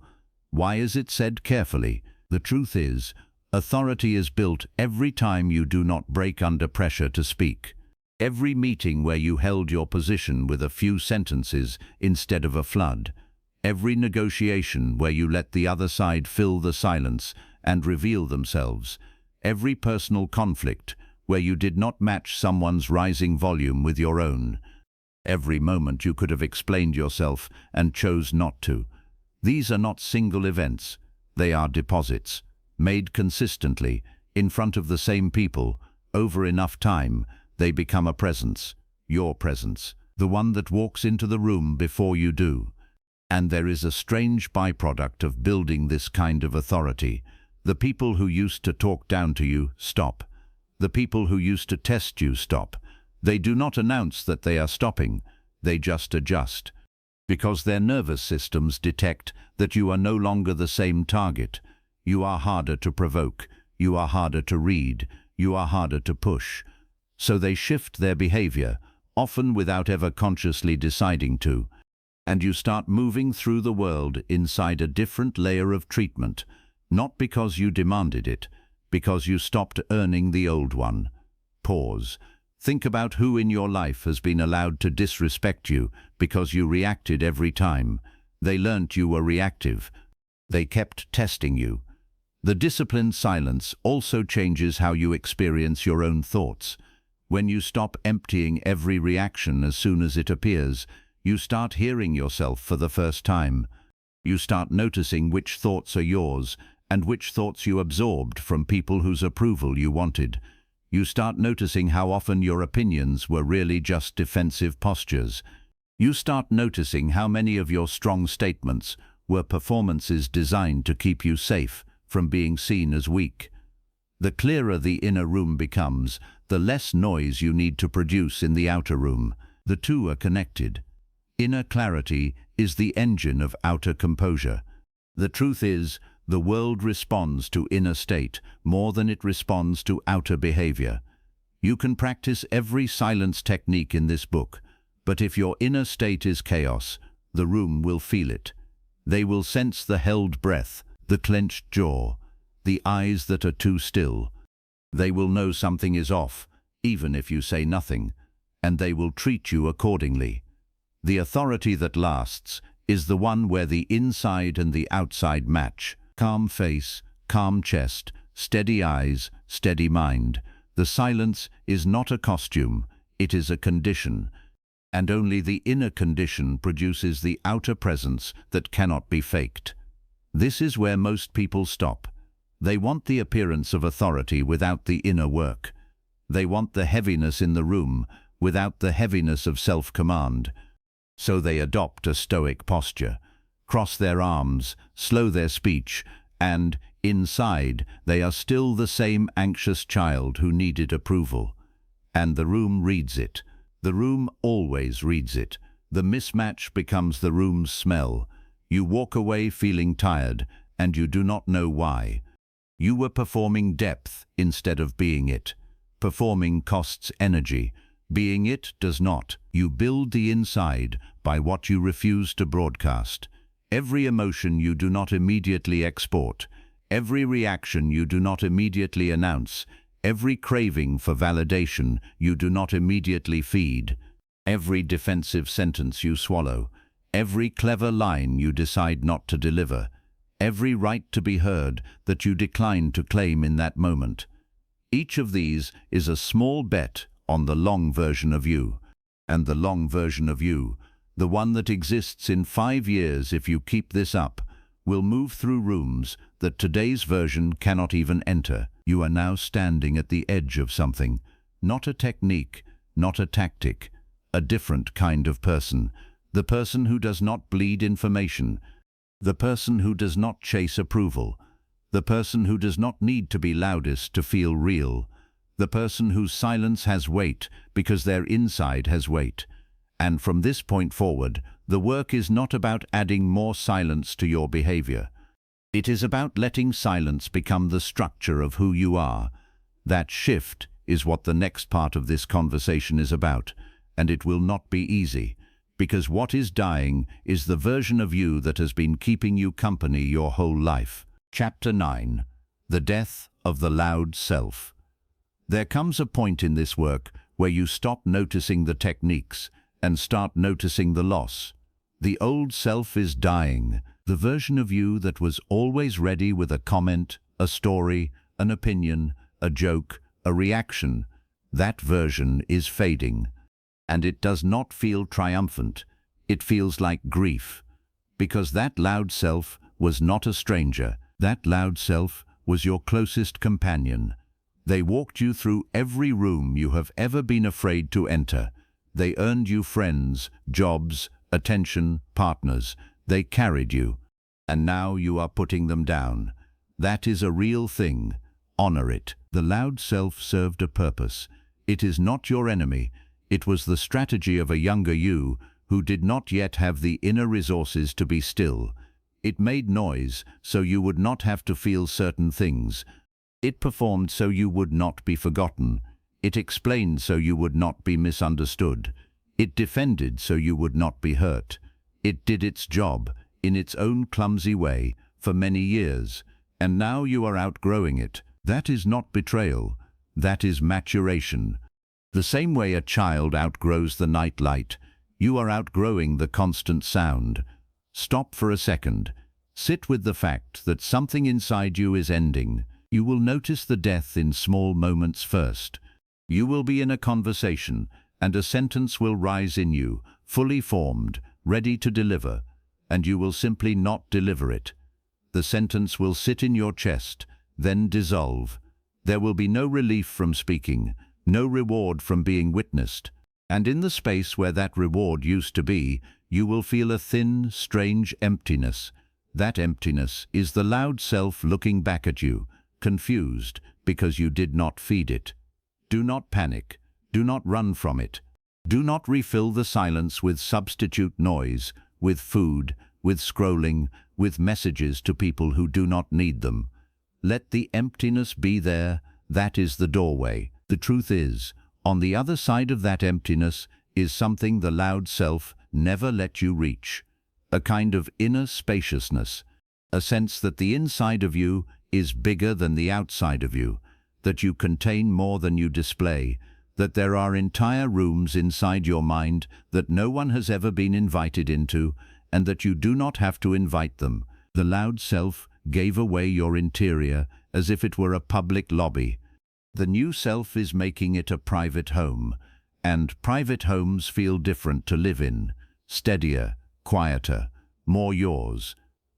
Why is it said carefully? The truth is, authority is built every time you do not break under pressure to speak. Every meeting where you held your position with a few sentences instead of a flood. Every negotiation where you let the other side fill the silence and reveal themselves. Every personal conflict where you did not match someone's rising volume with your own. Every moment you could have explained yourself and chose not to. These are not single events. They are deposits, made consistently, in front of the same people, over enough time. They become a presence, your presence, the one that walks into the room before you do. And there is a strange byproduct of building this kind of authority. The people who used to talk down to you stop. The people who used to test you stop. They do not announce that they are stopping, they just adjust. Because their nervous systems detect that you are no longer the same target. You are harder to provoke, you are harder to read, you are harder to push. So they shift their behavior, often without ever consciously deciding to. And you start moving through the world inside a different layer of treatment, not because you demanded it, because you stopped earning the old one. Pause. Think about who in your life has been allowed to disrespect you because you reacted every time. They learnt you were reactive. They kept testing you. The disciplined silence also changes how you experience your own thoughts. When you stop emptying every reaction as soon as it appears, you start hearing yourself for the first time. You start noticing which thoughts are yours and which thoughts you absorbed from people whose approval you wanted. You start noticing how often your opinions were really just defensive postures. You start noticing how many of your strong statements were performances designed to keep you safe from being seen as weak. The clearer the inner room becomes, the less noise you need to produce in the outer room. The two are connected. Inner clarity is the engine of outer composure. The truth is, the world responds to inner state more than it responds to outer behavior. You can practice every silence technique in this book, but if your inner state is chaos, the room will feel it. They will sense the held breath, the clenched jaw, the eyes that are too still. They will know something is off, even if you say nothing, and they will treat you accordingly. The authority that lasts is the one where the inside and the outside match. Calm face, calm chest, steady eyes, steady mind. The silence is not a costume, it is a condition. And only the inner condition produces the outer presence that cannot be faked. This is where most people stop. They want the appearance of authority without the inner work. They want the heaviness in the room without the heaviness of self-command. So they adopt a stoic posture, cross their arms, slow their speech, and, inside, they are still the same anxious child who needed approval. And the room reads it. The room always reads it. The mismatch becomes the room's smell. You walk away feeling tired, and you do not know why. You were performing depth instead of being it. Performing costs energy. Being it does not. You build the inside by what you refuse to broadcast. Every emotion you do not immediately export. Every reaction you do not immediately announce. Every craving for validation you do not immediately feed. Every defensive sentence you swallow. Every clever line you decide not to deliver. Every right to be heard that you decline to claim in that moment. Each of these is a small bet on the long version of you. And the long version of you, the one that exists in 5 years if you keep this up, will move through rooms that today's version cannot even enter. You are now standing at the edge of something, not a technique, not a tactic, a different kind of person, the person who does not bleed information, the person who does not chase approval, the person who does not need to be loudest to feel real, the person whose silence has weight because their inside has weight. And from this point forward, the work is not about adding more silence to your behavior. It is about letting silence become the structure of who you are. That shift is what the next part of this conversation is about, and it will not be easy, because what is dying is the version of you that has been keeping you company your whole life. Chapter 9. The Death of the Loud Self. There comes a point in this work where you stop noticing the techniques and start noticing the loss. The old self is dying, the version of you that was always ready with a comment, a story, an opinion, a joke, a reaction. That version is fading. And it does not feel triumphant. It feels like grief. Because that loud self was not a stranger. That loud self was your closest companion. They walked you through every room you have ever been afraid to enter. They earned you friends, jobs, attention, partners. They carried you. And now you are putting them down. That is a real thing. Honor it. The loud self served a purpose. It is not your enemy. It was the strategy of a younger you who did not yet have the inner resources to be still. It made noise so you would not have to feel certain things. It performed so you would not be forgotten. It explained so you would not be misunderstood. It defended so you would not be hurt. It did its job, in its own clumsy way, for many years, and now you are outgrowing it. That is not betrayal. That is maturation. The same way a child outgrows the night light, you are outgrowing the constant sound. Stop for a second. Sit with the fact that something inside you is ending. You will notice the death in small moments first. You will be in a conversation, and a sentence will rise in you, fully formed, ready to deliver, and you will simply not deliver it. The sentence will sit in your chest, then dissolve. There will be no relief from speaking, no reward from being witnessed, and in the space where that reward used to be, you will feel a thin, strange emptiness. That emptiness is the loud self looking back at you, confused because you did not feed it. Do not panic. Do not run from it. Do not refill the silence with substitute noise, with food, with scrolling, with messages to people who do not need them. Let the emptiness be there. That is the doorway. The truth is, on the other side of that emptiness is something the loud self never let you reach. A kind of inner spaciousness, a sense that the inside of you is bigger than the outside of you, that you contain more than you display, that there are entire rooms inside your mind that no one has ever been invited into, and that you do not have to invite them. The loud self gave away your interior as if it were a public lobby. The new self is making it a private home, and private homes feel different to live in, steadier, quieter, more yours.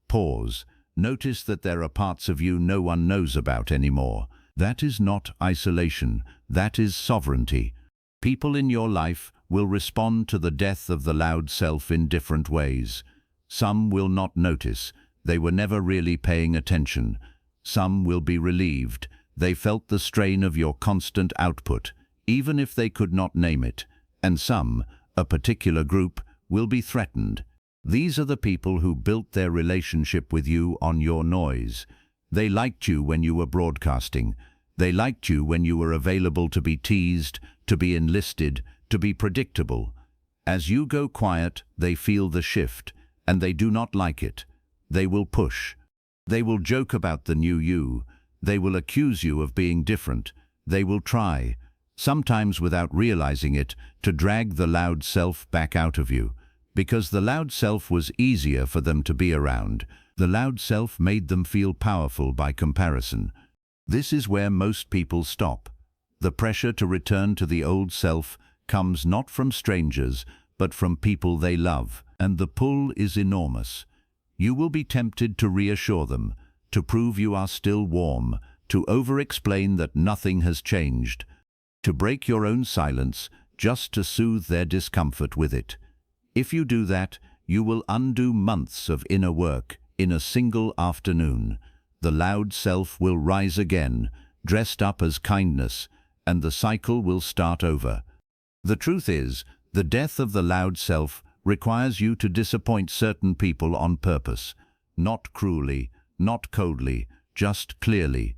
Pause. Notice that there are parts of you no one knows about anymore. That is not isolation, that is sovereignty. People in your life will respond to the death of the loud self in different ways. Some will not notice, they were never really paying attention. Some will be relieved, they felt the strain of your constant output, even if they could not name it. And some, a particular group, will be threatened. These are the people who built their relationship with you on your noise. They liked you when you were broadcasting. They liked you when you were available to be teased, to be enlisted, to be predictable. As you go quiet, they feel the shift, and they do not like it. They will push. They will joke about the new you. They will accuse you of being different. They will try, sometimes without realizing it, to drag the loud self back out of you. Because the loud self was easier for them to be around. The loud self made them feel powerful by comparison. This is where most people stop. The pressure to return to the old self comes not from strangers, but from people they love, and the pull is enormous. You will be tempted to reassure them, to prove you are still warm, to over-explain that nothing has changed, to break your own silence just to soothe their discomfort with it. If you do that, you will undo months of inner work in a single afternoon. The loud self will rise again, dressed up as kindness, and the cycle will start over. The truth is, the death of the loud self requires you to disappoint certain people on purpose, not cruelly, not coldly, just clearly.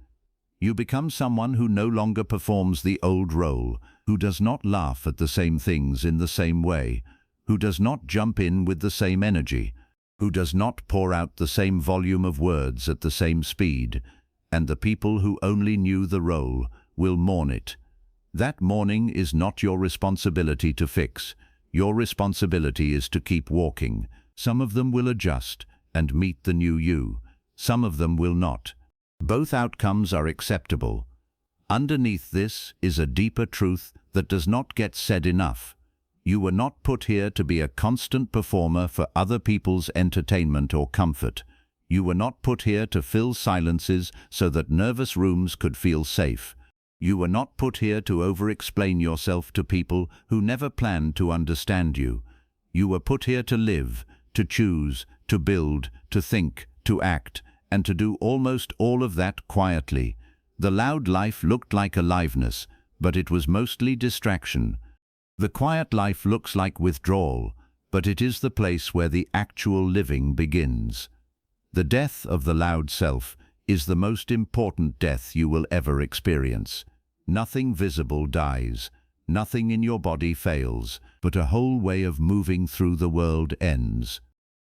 You become someone who no longer performs the old role, who does not laugh at the same things in the same way, who does not jump in with the same energy, who does not pour out the same volume of words at the same speed, and the people who only knew the role will mourn it. That mourning is not your responsibility to fix. Your responsibility is to keep walking. Some of them will adjust and meet the new you. Some of them will not. Both outcomes are acceptable. Underneath this is a deeper truth that does not get said enough. You were not put here to be a constant performer for other people's entertainment or comfort. You were not put here to fill silences so that nervous rooms could feel safe. You were not put here to over-explain yourself to people who never planned to understand you. You were put here to live, to choose, to build, to think, to act, and to do almost all of that quietly. The loud life looked like aliveness, but it was mostly distraction. The quiet life looks like withdrawal, but it is the place where the actual living begins. The death of the loud self is the most important death you will ever experience. Nothing visible dies, nothing in your body fails, but a whole way of moving through the world ends.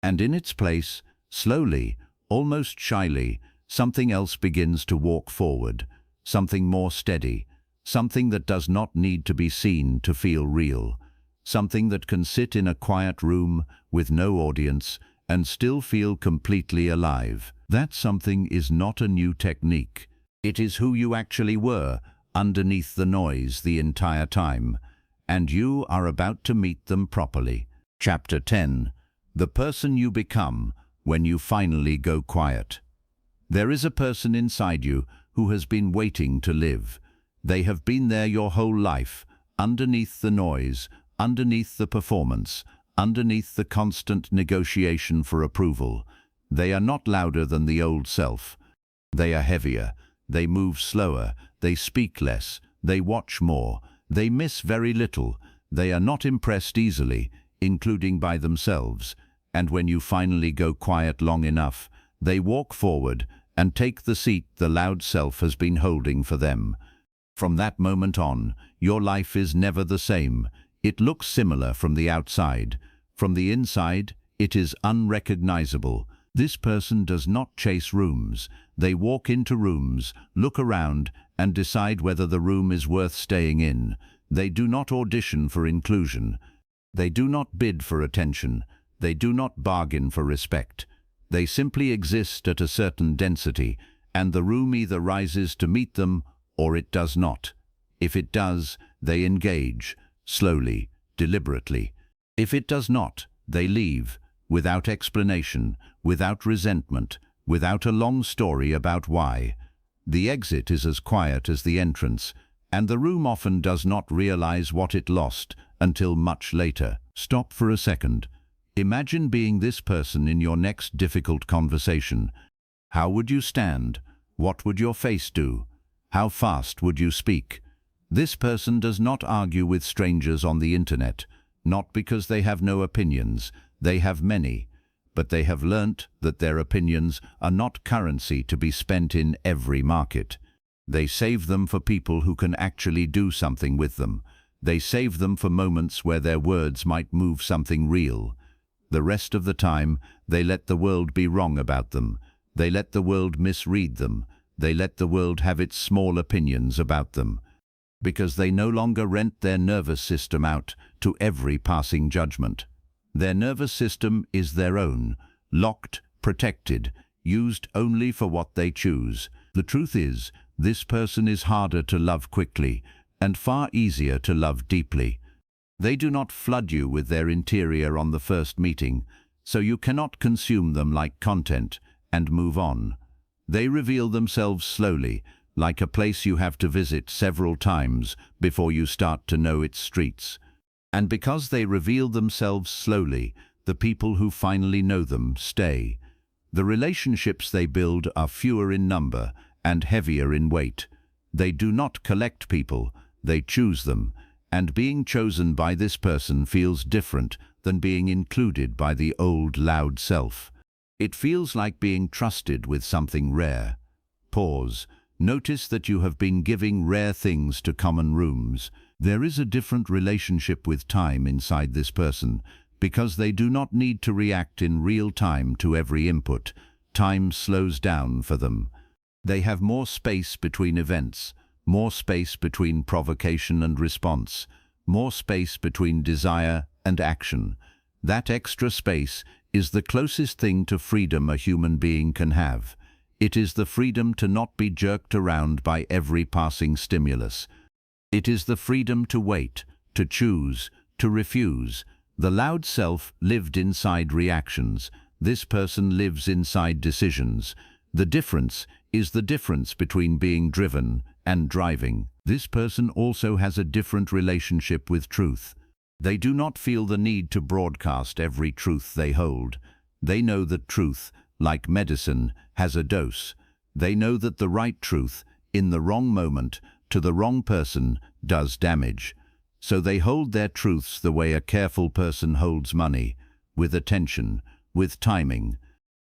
And in its place, slowly, almost shyly, something else begins to walk forward, something more steady, something that does not need to be seen to feel real, something that can sit in a quiet room with no audience and still feel completely alive. That something is not a new technique. It is who you actually were underneath the noise the entire time, and you are about to meet them properly. Chapter 10. The person you become when you finally go quiet. There is a person inside you who has been waiting to live. They have been there your whole life, underneath the noise, underneath the performance, underneath the constant negotiation for approval. They are not louder than the old self. They are heavier, they move slower, they speak less, they watch more, they miss very little, they are not impressed easily, including by themselves, and when you finally go quiet long enough, they walk forward and take the seat the loud self has been holding for them. From that moment on, your life is never the same. It looks similar from the outside. From the inside, it is unrecognizable. This person does not chase rooms. They walk into rooms, look around, and decide whether the room is worth staying in. They do not audition for inclusion. They do not bid for attention. They do not bargain for respect. They simply exist at a certain density, and the room either rises to meet them or it does not. If it does, they engage, slowly, deliberately. If it does not, they leave, without explanation, without resentment, without a long story about why. The exit is as quiet as the entrance, and the room often does not realize what it lost until much later. Stop for a second. Imagine being this person in your next difficult conversation. How would you stand? What would your face do? How fast would you speak? This person does not argue with strangers on the internet, not because they have no opinions, they have many, but they have learnt that their opinions are not currency to be spent in every market. They save them for people who can actually do something with them. They save them for moments where their words might move something real. The rest of the time, they let the world be wrong about them. They let the world misread them. They let the world have its small opinions about them. Because they no longer rent their nervous system out to every passing judgment. Their nervous system is their own, locked, protected, used only for what they choose. The truth is, This person is harder to love quickly and far easier to love deeply. They do not flood you with their interior on the first meeting, so you cannot consume them like content and move on. They reveal themselves slowly, like a place you have to visit several times before you start to know its streets. And because they reveal themselves slowly, the people who finally know them stay. The relationships they build are fewer in number and heavier in weight. They do not collect people, they choose them, and being chosen by this person feels different than being included by the old loud self. It feels like being trusted with something rare. Pause. Notice that you have been giving rare things to common rooms. There is a different relationship with time inside this person, because they do not need to react in real time to every input. Time slows down for them. They have more space between events, more space between provocation and response, more space between desire and action. That extra space is the closest thing to freedom a human being can have. It is the freedom to not be jerked around by every passing stimulus. It is the freedom to wait, to choose, to refuse. The loud self lived inside reactions. This person lives inside decisions. The difference is the difference between being driven and driving. This person also has a different relationship with truth. They do not feel the need to broadcast every truth they hold. They know that truth, like medicine, has a dose. They know that the right truth, in the wrong moment, to the wrong person, does damage. So they hold their truths the way a careful person holds money, with attention, with timing,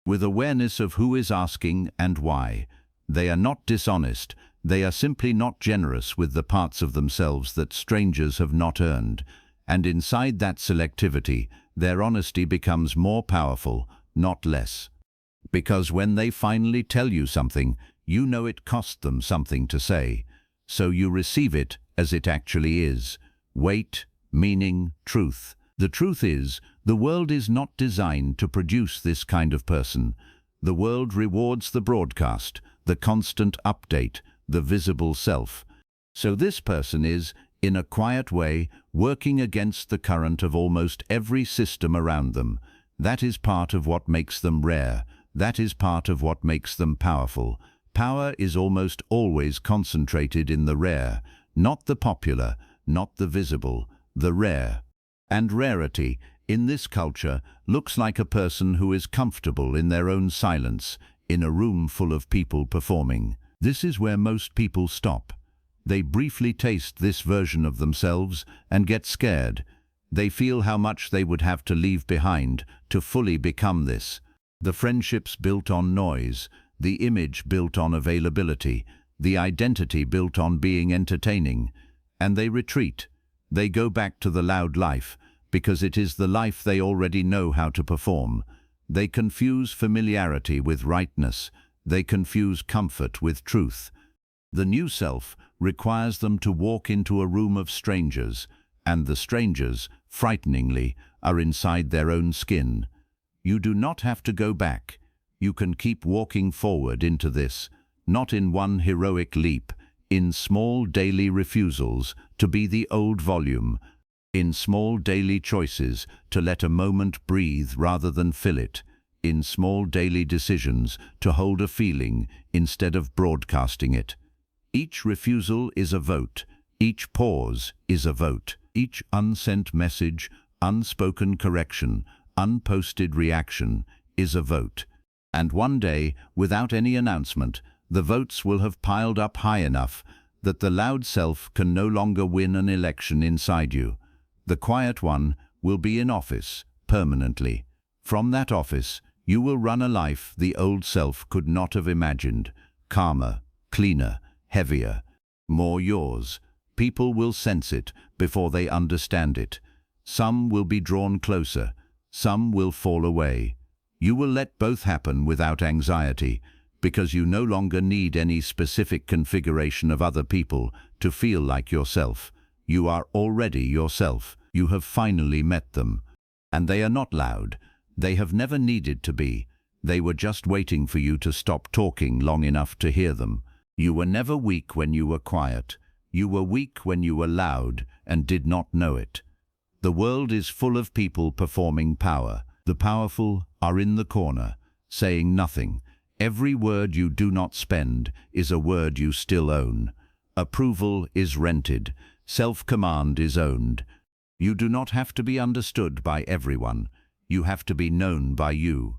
with awareness of who is asking and why. They are not dishonest, they are simply not generous with the parts of themselves that strangers have not earned. And inside that selectivity, their honesty becomes more powerful, not less. Because when they finally tell you something, you know it cost them something to say. So you receive it as it actually is. Weight, meaning, truth. The truth is, the world is not designed to produce this kind of person. The world rewards the broadcast, the constant update, the visible self. So this person is, in a quiet way, working against the current of almost every system around them. That is part of what makes them rare. That is part of what makes them powerful. Power is almost always concentrated in the rare, not the popular, not the visible, the rare. And rarity, in this culture, looks like a person who is comfortable in their own silence, in a room full of people performing. This is where most people stop. They briefly taste this version of themselves and get scared. They feel how much they would have to leave behind to fully become this. The friendships built on noise, the image built on availability, the identity built on being entertaining. And they retreat. They go back to the loud life, because it is the life they already know how to perform. They confuse familiarity with rightness. They confuse comfort with truth. The new self requires them to walk into a room of strangers, and the strangers, frighteningly, are inside their own skin. You do not have to go back. You can keep walking forward into this, not in one heroic leap, in small daily refusals to be the old volume, in small daily choices to let a moment breathe rather than fill it, in small daily decisions to hold a feeling instead of broadcasting it. Each refusal is a vote. Each pause is a vote. Each unsent message, unspoken correction, unposted reaction is a vote. And one day, without any announcement, the votes will have piled up high enough that the loud self can no longer win an election inside you. The quiet one will be in office, permanently. From that office, you will run a life the old self could not have imagined. Calmer, cleaner, heavier, more yours. People will sense it before they understand it. Some will be drawn closer, some will fall away. You will let both happen without anxiety, because you no longer need any specific configuration of other people to feel like yourself. You are already yourself. You have finally met them. And they are not loud. They have never needed to be. They were just waiting for you to stop talking long enough to hear them. You were never weak when you were quiet. You were weak when you were loud and did not know it. The world is full of people performing power. The powerful are in the corner, saying nothing. Every word you do not spend is a word you still own. Approval is rented. Self-command is owned. You do not have to be understood by everyone. You have to be known by you.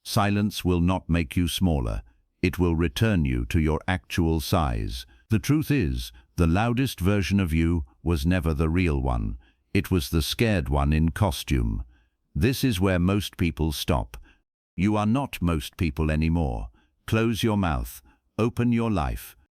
Silence will not make you smaller. It will return you to your actual size. The truth is, the loudest version of you was never the real one. It was the scared one in costume. This is where most people stop. You are not most people anymore. Close your mouth. Open your life.